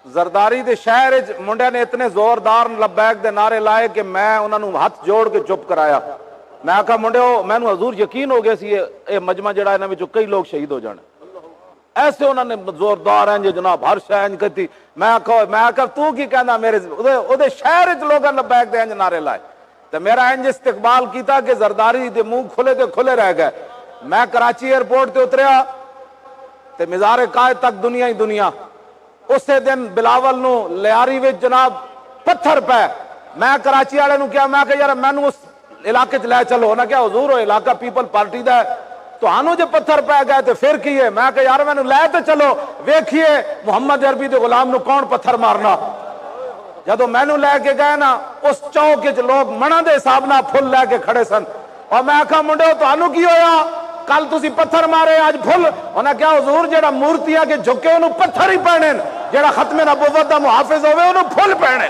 زرداری دے شہر منڈے نے اتنے زوردار لبیک دے نعرے لائے کہ میں انہوں نے ہاتھ جوڑ کے چپ کرایا. میں آخا منڈیو میں حضور یقین ہو گیا سی یہ مجمع جڑا انہاں وچوں کئی لوگ شہید ہو جانے. ایسے انہوں نے زوردار ہیں جناب ہر شے انج کہتی. میں آخا تو کی کہنا میرے او دے شہر وچ لوگاں لبیک دے انج نعرے لائے تے میرا انج استقبال کیتا کہ زرداری دے منہ کھلے تے کھلے رہ گئے. میں کراچی ایئرپورٹ تے اتریا تے مزار قائد تک دنیا ہی دنیا. اسے دن بلاول نو لیاری وچ جناب پتھر پے. میں کراچی والے نو کیا میں کہ یار مینوں اس علاقے چ لے چلو. نہ کیا حضور وہ علاقہ پیپل پارٹی دا ہے تو جو پتھر پہ گئے تو پھر کیے. میں کہ یار مینوں لے تو چلو ویکھیے محمد عربی دے غلام نو کون پتھر مارنا. جدو مینوں لے کے گئے نا اس چوک وچ لوگ منہ دے حساب نال پھل لے کے کھڑے سن. اور میں آکھا منڈو تانوں کی ہویا کل تسی پتھر مارے آج پھل. انہاں کیا حضور جڑا مورتیاں کے جھکے انہوں پتھر ہی پینے جڑا ختم نبوت دا محافظ ہوئے انہوں پھل پینے.